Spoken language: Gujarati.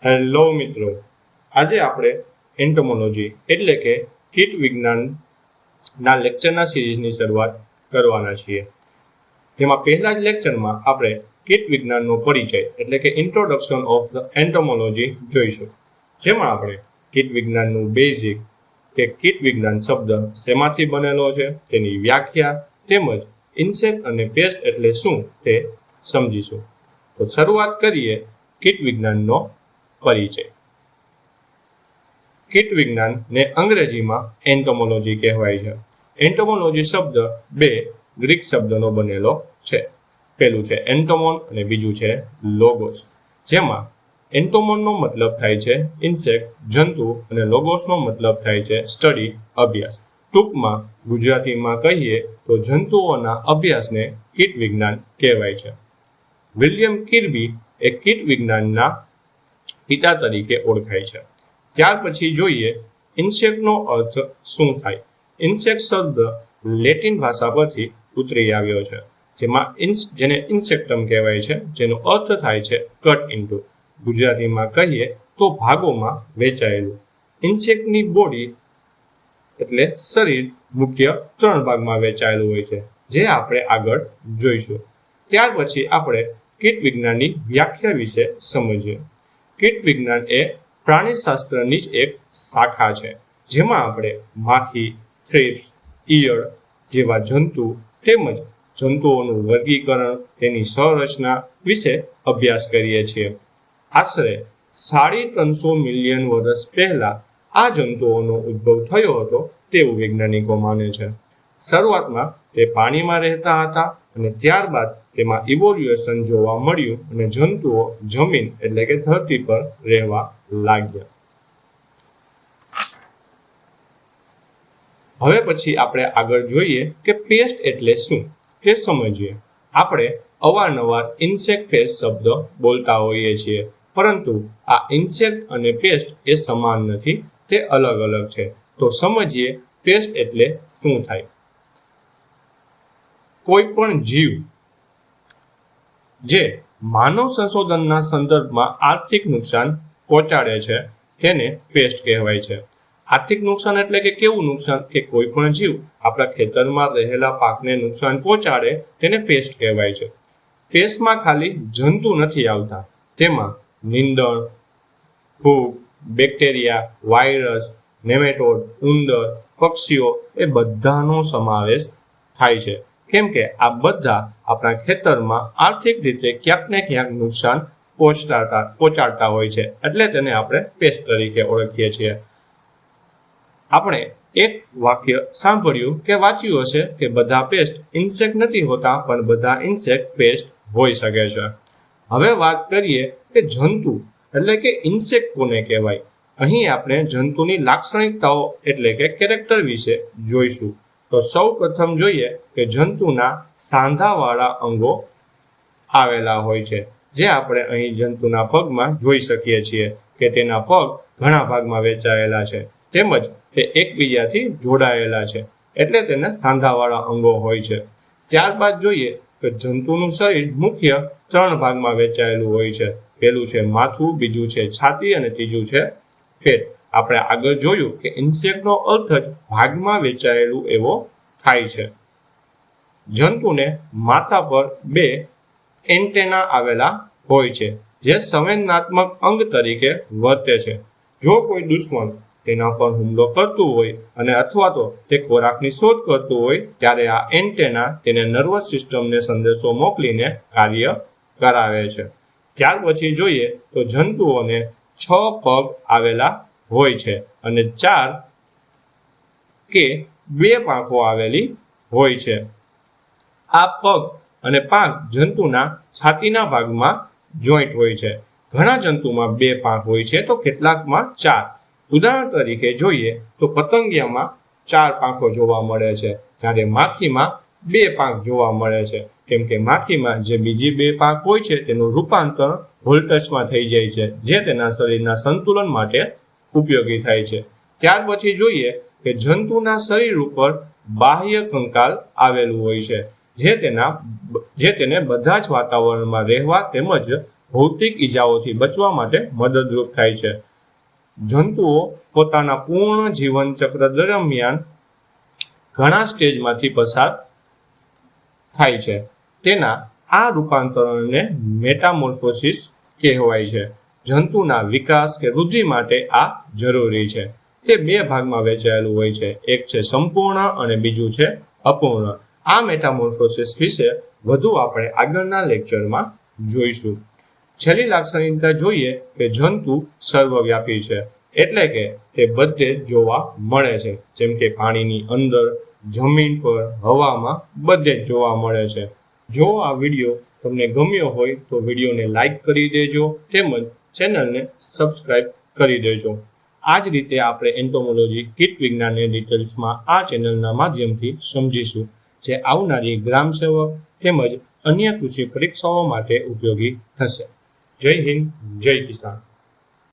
હેલો મિત્રો, આજે આપણે એન્ટોમોલોજી એટલે કે કીટ વિજ્ઞાનના લેક્ચરના સિરીઝની શરૂઆત કરવાના છીએ. જેમાં પહેલા જ લેક્ચરમાં આપણે કીટ વિજ્ઞાનનો પરિચય એટલે કે ઇન્ટ્રોડક્શન ઓફ ધ એન્ટોમોલોજી જોઈશું. જેમાં આપણે કીટ વિજ્ઞાનનું બેઝિક કે કીટ વિજ્ઞાન શબ્દ શેમાંથી બનેલો છે, તેની વ્યાખ્યા તેમજ ઇન્સેક્ટ અને પેસ્ટ એટલે શું તે સમજીશું. તો શરૂઆત કરીએ કીટ વિજ્ઞાનનો પરિચય. કીટ વિજ્ઞાનને અંગ્રેજીમાં એન્ટોમોલોજી કહેવાય છે. એન્ટોમોલોજી શબ્દ બે ગ્રીક શબ્દનો બનેલો છે. પહેલું છે એન્ટોમોન અને બીજું છે લોગોસ. જેમાં એન્ટોમોનનો મતલબ થાય છે ઇન્સેક્ટ, જંતુ અને લોગોસનો મતલબ થાય છે સ્ટડી, અભ્યાસ. ટૂંકમાં ગુજરાતીમાં કહીએ તો જંતુઓના અભ્યાસને કીટ વિજ્ઞાન કહેવાય છે. વિલિયમ કિર્બી એ કીટ વિજ્ઞાનના પિતા તરીકે ઓળખાય છે. ત્યાર પછી જોઈએ ઇન્સેક્ટનો અર્થ શું થાય. ઇન્સેક્ટ શબ્દ લેટિન ભાષા પરથી ઉતરી આવ્યો છે, જેને ઇન્સેક્ટમ કહેવાય છે, જેનો અર્થ થાય છે કટ ઇન્ટુ. ગુજરાતીમાં કહીએ તો ભાગોમાં વહેંચાયેલું. ઇન્સેક્ટની બોડી એટલે શરીર મુખ્ય 3 ભાગમાં વહેંચાયેલું હોય છે, જે આપણે આગળ જોઈશું. ત્યાર પછી આપણે કીટ વિજ્ઞાનની વ્યાખ્યા વિશે સમજીએ. કીટ વિજ્ઞાન એ પ્રાણીશાસ્ત્રની જ એક શાખા છે, જેમાં આપણે માખી, થ્રિપ્સ, ઈયળ જેવા જંતુ તેમજ જંતુઓનું વર્ગીકરણ, તેની સંરચના વિશે અભ્યાસ કરીએ છીએ. આશરે 350 મિલિયન વર્ષ પહેલા આ જંતુઓનો ઉદ્ભવ થયો હતો તેવું વૈજ્ઞાનિકો માને છે. શરૂઆતમાં તે પાણીમાં રહેતા હતા અને ત્યારબાદ તેમાં ઇવોલ્યુએશન જોવા મળ્યું અને જંતુઓ જમીન એટલે કે ધરતી પર રહેવા લાગ્યા. હવે પછી આપણે આગળ જોઈએ કે પેસ્ટ એટલે શું તે સમજીએ. આપણે અવારનવાર ઇન્સેક્ટ પેસ્ટ શબ્દ બોલતા હોઈએ છીએ, પરંતુ આ ઇન્સેક્ટ અને પેસ્ટ એ સમાન નથી, તે અલગ અલગ છે. તો સમજીએ પેસ્ટ એટલે શું થાય. કોઈ પણ જીવ જે માનવ સંશોધનના સંદર્ભમાં આર્થિક નુકસાન પહોંચાડે છે તેને પેસ્ટ કહેવાય છે. આર્થિક નુકસાન એટલે કે કેવું નુકસાન કે કોઈ પણ જીવ આપણા ખેતરમાં રહેલા પાકને નુકસાન પહોંચાડે તેને પેસ્ટ કહેવાય છે. પેસ્ટમાં ખાલી જંતુ નથી આવતા, તેમાં નીંદણ, ફૂગ, બેક્ટેરિયા, વાયરસ, નેમેટોડ, ઉંદર, પક્ષીઓ એ બધાનો સમાવેશ થાય છે. કેમ કે આ બધા આપણા ખેતરમાં આર્થિક રીતે ક્યાંક ને ક્યાંક નુકસાન પહોંચાડતા હોય છે, એટલે તેને આપણે પેસ્ટ તરીકે ઓળખીએ છીએ. આપણે એક વાક્ય સાંભળ્યું કે વાંચ્યું હશે કે બધા પેસ્ટ ઇન્સેક્ટ નથી હોતા, પણ બધા ઇન્સેક્ટ પેસ્ટ હોઈ શકે છે. હવે વાત કરીએ કે જંતુ એટલે કે ઇન્સેક્ટ કોને કહેવાય. અહીં આપણે જંતુની લાક્ષણિકતાઓ એટલે કે કેરેક્ટર વિશે જોઈશું. તો સૌ પ્રથમ જોઈએ કે જંતુના સાંધાવાળા અંગો આવેલા હોય છે, જે આપણે અહીં જંતુના પગમાં જોઈ શકીએ છીએ કે તેના પગ ઘણા ભાગમાં વહેંચાયેલા છે, તેમજ તે એકબીજાથી જોડાયેલા છે, એટલે તેને સાંધાવાળા અંગો હોય છે. ત્યારબાદ જોઈએ કે જંતુનું શરીર મુખ્ય 3 ભાગમાં વહેંચાયેલું હોય છે. પહેલું છે માથું, બીજું છે છાતી અને ત્રીજું છે પેટ. આપણે આગળ જોયું કે ઇન્સેક્ટનો અર્થ જ ભાગમાં વહેંચાયેલું એવો થાય છે. જંતુને માથા પર 2 એન્ટેના આવેલા હોય છે, જે સંવેદનાત્મક અંગ તરીકે વર્તે છે. જો કોઈ દુશ્મન તેના પર હુમલો કરતું હોય અને અથવા તો તે ખોરાકની શોધ કરતું હોય, ત્યારે આ એન્ટેના તેને નર્વસ સિસ્ટમને સંદેશો મોકલીને કાર્ય કરાવે છે. ત્યાર પછી જોઈએ તો જંતુઓને 6 પગ આવેલા હોય છે અને 4 કે 2 પાંખો આવેલી હોય છે. આ પગ અને પાંખ જંતુના છાતીના ભાગમાં જોઈન્ટ હોય છે. ઘણા જંતુમાં 2 પાંખ હોય છે તો કેટલાકમાં 4. ઉદાહરણ તરીકે જોઈએ તો પતંગિયામાં 4 પાંખો જોવા મળે છે, જ્યારે માખીમાં 2 પાંખ જોવા મળે છે. કેમ કે માખીમાં જે બીજી 2 પાંખ હોય છે તેનું રૂપાંતર વોલ્ટસમાં થઈ જાય છે, જે તેના શરીરના સંતુલન માટે ઉપયોગી થાય છે. ત્યાર પછી જોઈએ કે જંતુના શરીર ઉપર બાહ્ય કંકાલ આવેલું હોય છે, જે તેને બધા જ વાતાવરણમાં રહેવા તેમજ ભૌતિક ઈજાઓથી બચવા માટે મદદરૂપ થાય છે. જંતુઓ પોતાના પૂર્ણ જીવન ચક્ર દરમિયાન ઘણા સ્ટેજમાંથી પસાર થાય છે. તેના આ રૂપાંતરણને મેટામોર્ફોસિસ કહેવાય છે. જંતુના વિકાસ કે વૃદ્ધિ માટે આ જરૂરી છે. તે બે ભાગમાં વહેંચાયેલું હોય છે. એક છે સંપૂર્ણ અને બીજું છે અપૂર્ણ. આ મેટામોર્ફોસિસ વિશે વધુ આપણે આગળના લેક્ચરમાં જોઈશું. છેલ્લી લાક્ષણિકતા જોઈએ કે જંતુ સર્વવ્યાપી છે, એટલે કે તે બધે જોવા મળે છે, જેમ કે પાણીની અંદર, જમીન પર, હવામાં, બધે જ જોવા મળે છે. જો આ વિડીયો તમને ગમ્યો હોય તો વિડીયોને લાઈક કરી દેજો, તેમજ ચેનલને સબસ્ક્રાઇબ કરી દેજો. આ જ રીતે આપણે એન્ટોમોલોજી કીટ વિજ્ઞાનને ડિટેલ્સમાં આ ચેનલના માધ્યમથી સમજીશું, જે આવનારી ગ્રામ સેવક તેમજ અન્ય કૃષિ પરીક્ષાઓ માટે ઉપયોગી થશે. જય હિન્દ, જય કિસાન.